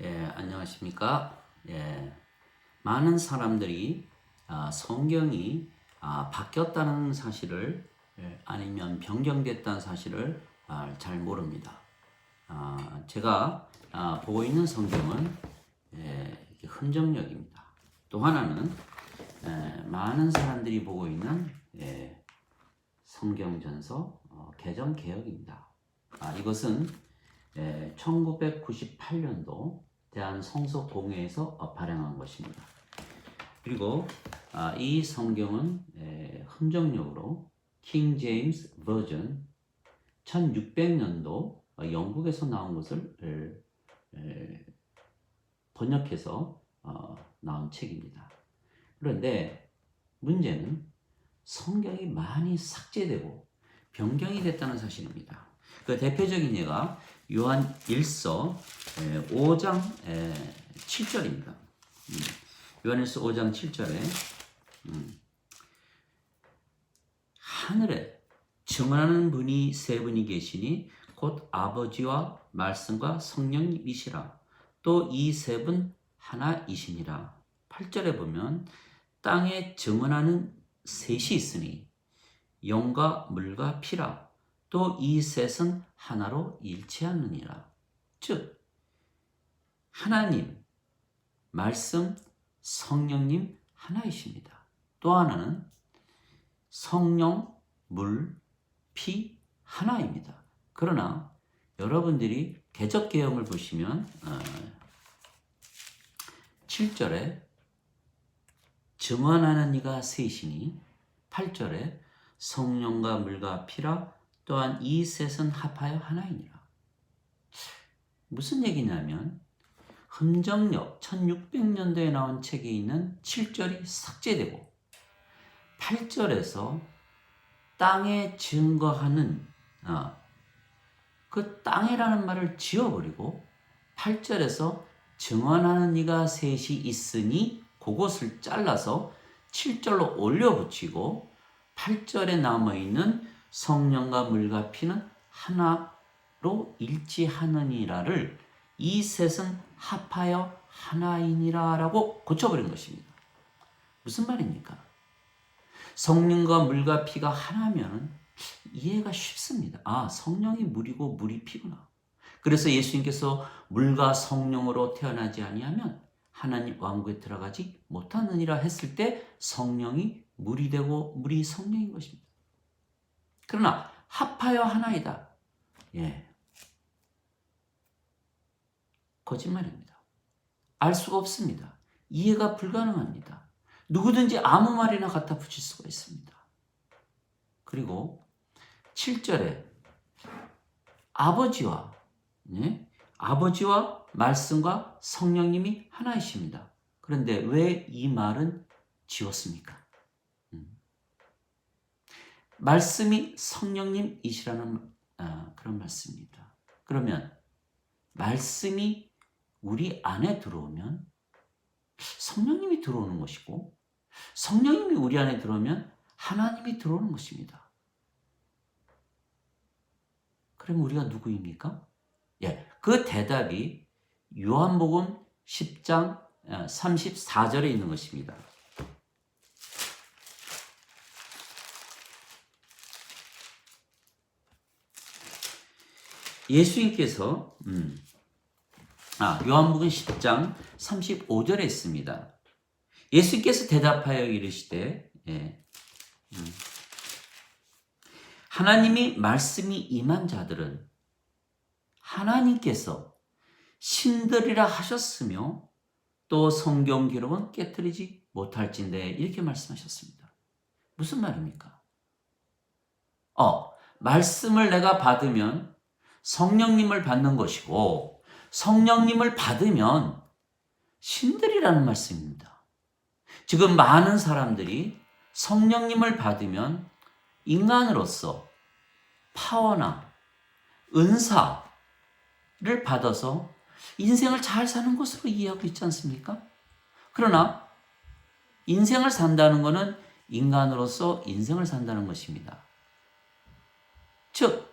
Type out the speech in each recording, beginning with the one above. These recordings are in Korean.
안녕하십니까? 많은 사람들이 성경이 바뀌었다는 사실을 아니면 변경됐다는 사실을 잘 모릅니다. 제가 보고 있는 성경은 흔적력입니다. 또 하나는 많은 사람들이 보고 있는 성경전서 개정개혁입니다. 이것은 1998년도 대한성서공회에서 발행한 것입니다. 그리고 이 성경은 흔적력으로 킹 제임스 버전 1600년도 영국에서 나온 것을 번역해서 나온 책입니다. 그런데 문제는 성경이 많이 삭제되고 변경이 됐다는 사실입니다. 그 대표적인 예가 요한 1서 5장 7절입니다. 요한일서 5장 7절에 하늘에 증언하는 분이 세 분이 계시니 곧 아버지와 말씀과 성령이시라. 또 이 세 분 하나이시니라. 8절에 보면 땅에 증언하는 셋이 있으니 영과 물과 피라. 또 이 셋은 하나로 일치하느니라. 즉 하나님, 말씀, 성령님 하나이십니다. 또 하나는 성령, 물, 피 하나입니다. 그러나 여러분들이 개적개혁을 보시면 7절에 증언하는 이가 셋이니 8절에 성령과 물과 피라 또한 이 셋은 합하여 하나이니라. 무슨 얘기냐면 흔적력 1600년도에 나온 책에 있는 7절이 삭제되고 8절에서 땅에 증거하는 그 땅이라는 말을 지워버리고 8절에서 증언하는 이가 셋이 있으니 그것을 잘라서 7절로 올려붙이고 8절에 남아있는 성령과 물과 피는 하나로 일치하느니라를 이 셋은 합하여 하나이니라 라고 고쳐버린 것입니다. 무슨 말입니까? 성령과 물과 피가 하나면 이해가 쉽습니다. 성령이 물이고 물이 피구나. 그래서 예수님께서 물과 성령으로 태어나지 아니하면 하나님 왕국에 들어가지 못하느니라 했을 때 성령이 물이 되고 물이 성령인 것입니다. 그러나 합하여 하나이다. 거짓말입니다. 알 수가 없습니다. 이해가 불가능합니다. 누구든지 아무 말이나 갖다 붙일 수가 있습니다. 그리고 7절에 아버지와 말씀과 성령님이 하나이십니다. 그런데 왜 이 말은 지웠습니까? 말씀이 성령님이시라는 그런 말씀입니다. 그러면 말씀이 우리 안에 들어오면 성령님이 들어오는 것이고 성령님이 우리 안에 들어오면 하나님이 들어오는 것입니다. 그럼 우리가 누구입니까? 그 대답이 요한복음 10장 34절에 있는 것입니다. 예수님께서 요한복음 10장 35절에 있습니다. 예수께서 대답하여 이르시되 하나님이 말씀이 임한 자들은 하나님께서 신들이라 하셨으며 또 성경 기록은 깨트리지 못할진대 이렇게 말씀하셨습니다. 무슨 말입니까? 말씀을 내가 받으면 성령님을 받는 것이고 성령님을 받으면 신들이라는 말씀입니다. 지금 많은 사람들이 성령님을 받으면 인간으로서 파워나 은사를 받아서 인생을 잘 사는 것으로 이해하고 있지 않습니까? 그러나 인생을 산다는 것은 인간으로서 인생을 산다는 것입니다. 즉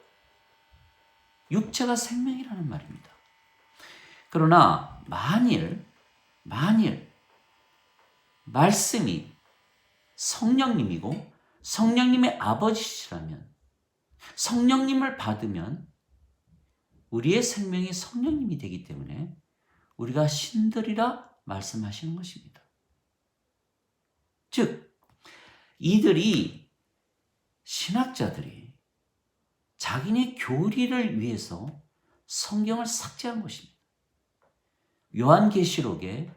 육체가 생명이라는 말입니다. 그러나 만일 말씀이 성령님이고 성령님의 아버지시라면, 성령님을 받으면 우리의 생명이 성령님이 되기 때문에 우리가 신들이라 말씀하시는 것입니다. 즉, 이들이, 신학자들이 자기네 교리를 위해서 성경을 삭제한 것입니다. 요한계시록에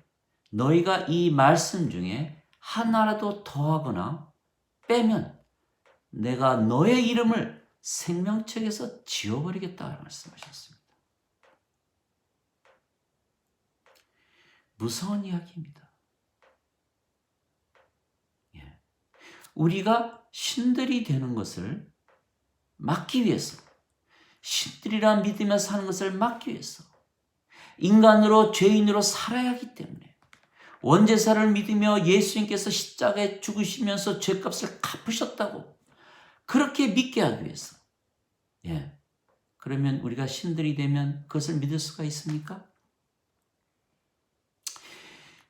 너희가 이 말씀 중에 하나라도 더하거나 빼면 내가 너의 이름을 생명책에서 지워버리겠다 말씀하셨습니다. 무서운 이야기입니다. 우리가 신들이 되는 것을 막기 위해서, 신들이라 믿으며 사는 것을 막기 위해서, 인간으로, 죄인으로 살아야 하기 때문에, 원죄사를 믿으며 예수님께서 십자가에 죽으시면서 죄값을 갚으셨다고 그렇게 믿게 하기 위해서, 그러면 우리가 신들이 되면 그것을 믿을 수가 있습니까?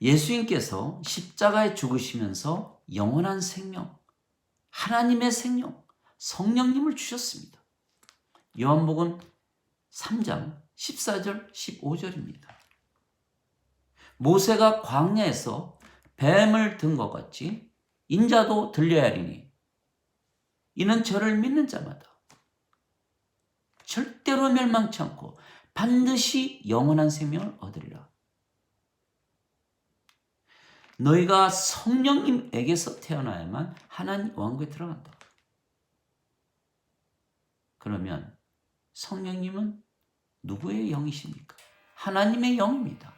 예수님께서 십자가에 죽으시면서 영원한 생명, 하나님의 생명, 성령님을 주셨습니다. 요한복음 3장 14절 15절입니다. 모세가 광야에서 뱀을 든 것 같이 인자도 들려야 하리니 이는 저를 믿는 자마다 절대로 멸망치 않고 반드시 영원한 생명을 얻으리라. 너희가 성령님에게서 태어나야만 하나님 왕국에 들어간다. 그러면 성령님은 누구의 영이십니까? 하나님의 영입니다.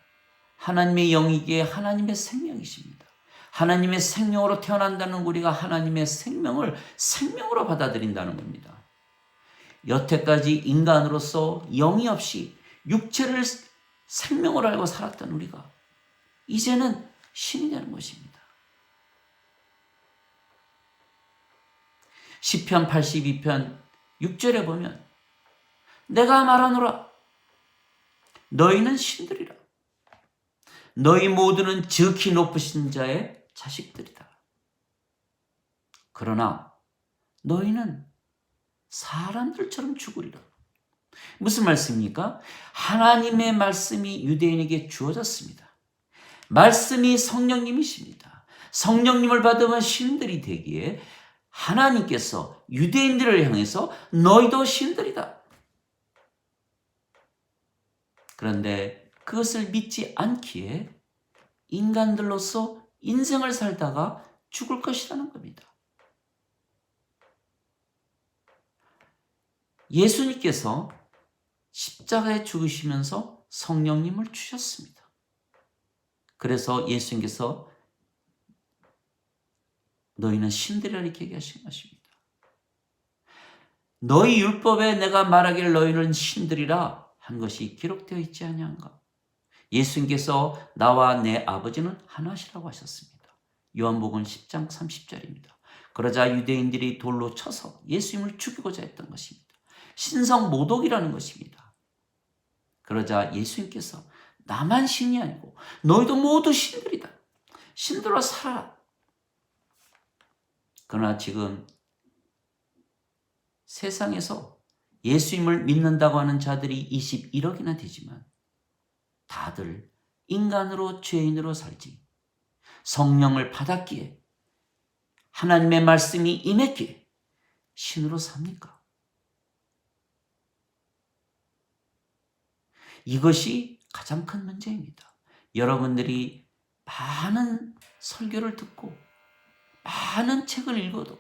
하나님의 영이기에 하나님의 생명이십니다. 하나님의 생명으로 태어난다는 우리가 하나님의 생명을 생명으로 받아들인다는 겁니다. 여태까지 인간으로서 영이 없이 육체를 생명으로 알고 살았던 우리가 이제는 신이 되는 것입니다. 시편 82편 6절에 보면 내가 말하노라 너희는 신들이라 너희 모두는 지극히 높으신 자의 자식들이다. 그러나 너희는 사람들처럼 죽으리라. 무슨 말씀입니까? 하나님의 말씀이 유대인에게 주어졌습니다. 말씀이 성령님이십니다. 성령님을 받으면 신들이 되기에 하나님께서 유대인들을 향해서 너희도 신들이다. 그런데 그것을 믿지 않기에 인간들로서 인생을 살다가 죽을 것이라는 겁니다. 예수님께서 십자가에 죽으시면서 성령님을 주셨습니다. 그래서 예수님께서 너희는 신들이라 이렇게 얘기하신 것입니다. 너희 율법에 내가 말하기를 너희는 신들이라 한 것이 기록되어 있지 아니한가? 예수님께서 나와 내 아버지는 하나시라고 하셨습니다. 요한복음 10장 30절입니다. 그러자 유대인들이 돌로 쳐서 예수님을 죽이고자 했던 것입니다. 신성 모독이라는 것입니다. 그러자 예수님께서 나만 신이 아니고 너희도 모두 신들이다. 신들로 살아라. 그러나 지금 세상에서 예수님을 믿는다고 하는 자들이 21억이나 되지만 다들 인간으로 죄인으로 살지 성령을 받았기에 하나님의 말씀이 임했기에 신으로 삽니까? 이것이 가장 큰 문제입니다. 여러분들이 많은 설교를 듣고 많은 책을 읽어도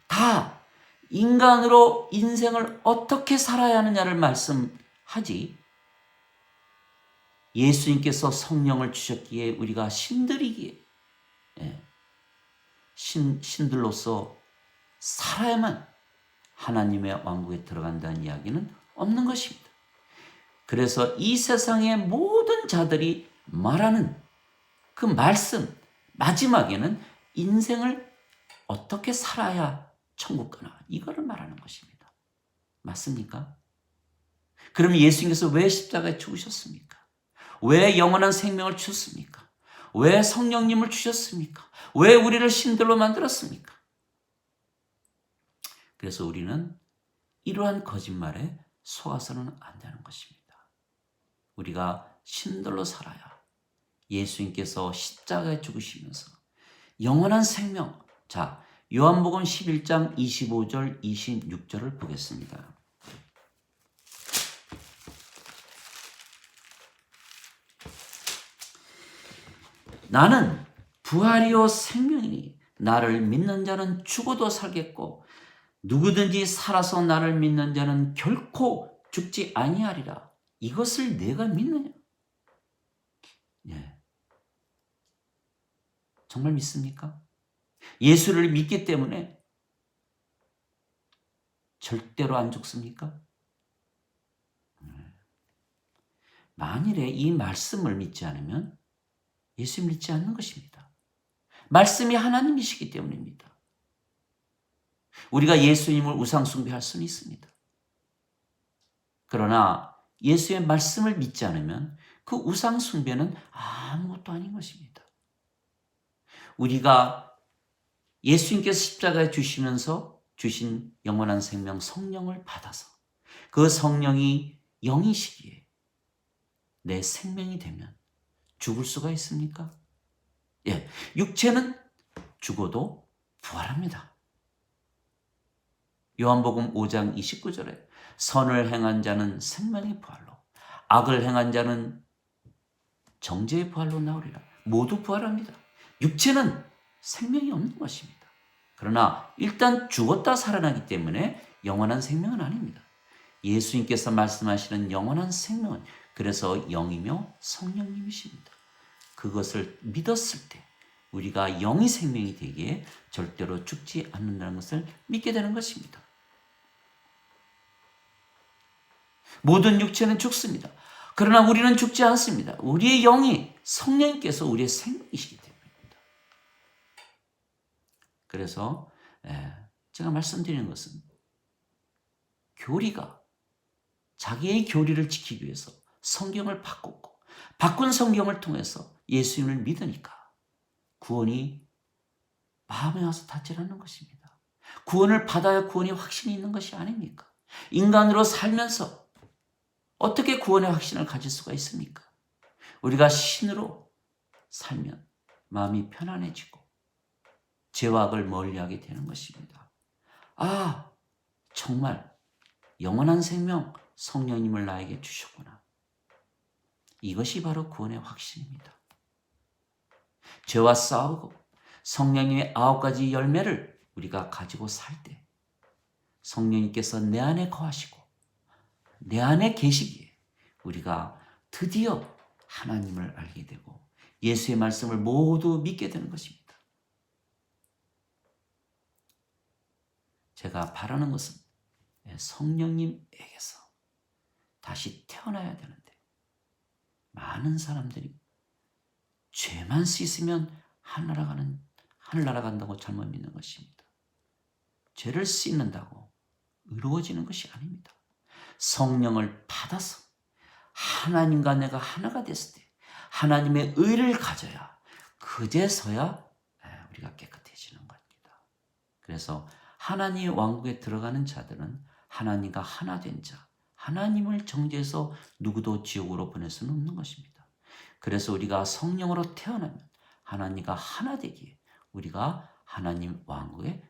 다 인간으로 인생을 어떻게 살아야 하느냐를 말씀하지 예수님께서 성령을 주셨기에 우리가 신들이기에 신들로서 살아야만 하나님의 왕국에 들어간다는 이야기는 없는 것입니다. 그래서 이 세상의 모든 자들이 말하는 그 말씀 마지막에는 인생을 어떻게 살아야 천국 가나 이거를 말하는 것입니다. 맞습니까? 그럼 예수님께서 왜 십자가에 죽으셨습니까? 왜 영원한 생명을 주셨습니까? 왜 성령님을 주셨습니까? 왜 우리를 신들로 만들었습니까? 그래서 우리는 이러한 거짓말에 속아서는 안 되는 것입니다. 우리가 신들로 살아야 예수님께서 십자가에 죽으시면서 영원한 생명, 자, 요한복음 11장 25절 26절을 보겠습니다. 나는 부활이요 생명이니 나를 믿는 자는 죽어도 살겠고 누구든지 살아서 나를 믿는 자는 결코 죽지 아니하리라. 이것을 내가 믿느냐? 예. 정말 믿습니까? 예수를 믿기 때문에 절대로 안 죽습니까? 만일에 이 말씀을 믿지 않으면 예수 믿지 않는 것입니다. 말씀이 하나님이시기 때문입니다. 우리가 예수님을 우상 숭배할 수는 있습니다. 그러나 예수의 말씀을 믿지 않으면 그 우상 숭배는 아무것도 아닌 것입니다. 우리가 예수님께서 십자가에 주시면서 주신 영원한 생명 성령을 받아서 그 성령이 영이시기에 내 생명이 되면 죽을 수가 있습니까? 예, 육체는 죽어도 부활합니다. 요한복음 5장 29절에 선을 행한 자는 생명의 부활로, 악을 행한 자는 정죄의 부활로 나오리라. 모두 부활합니다. 육체는 생명이 없는 것입니다. 그러나 일단 죽었다 살아나기 때문에 영원한 생명은 아닙니다. 예수님께서 말씀하시는 영원한 생명은 그래서 영이며 성령님이십니다. 그것을 믿었을 때 우리가 영이 생명이 되기에 절대로 죽지 않는다는 것을 믿게 되는 것입니다. 모든 육체는 죽습니다. 그러나 우리는 죽지 않습니다. 우리의 영이 성령님께서 우리의 생명이시기 때문입니다. 그래서 제가 말씀드리는 것은 교리가 자기의 교리를 지키기 위해서 성경을 바꿨고 바꾼 성경을 통해서 예수님을 믿으니까 구원이 마음에 와서 닿지 않는 것입니다. 구원을 받아야 구원이 확신이 있는 것이 아닙니까? 인간으로 살면서 어떻게 구원의 확신을 가질 수가 있습니까? 우리가 신으로 살면 마음이 편안해지고 죄와 악을 멀리하게 되는 것입니다. 아, 정말 영원한 생명 성령님을 나에게 주셨구나. 이것이 바로 구원의 확신입니다. 죄와 싸우고 성령님의 9가지 열매를 우리가 가지고 살 때 성령님께서 내 안에 거하시고 내 안에 계시기에 우리가 드디어 하나님을 알게 되고 예수의 말씀을 모두 믿게 되는 것입니다. 제가 바라는 것은 성령님에게서 다시 태어나야 되는데 많은 사람들이 죄만 씻으면 하늘나라 간다고 잘못 믿는 것입니다. 죄를 씻는다고 의로워지는 것이 아닙니다. 성령을 받아서 하나님과 내가 하나가 됐을 때 하나님의 의를 가져야 그제서야 우리가 깨끗해지는 겁니다. 그래서 하나님의 왕국에 들어가는 자들은 하나님과 하나 된 자, 하나님을 정죄해서 누구도 지옥으로 보낼 수는 없는 것입니다. 그래서 우리가 성령으로 태어나면 하나님과 하나 되기에 우리가 하나님 왕국에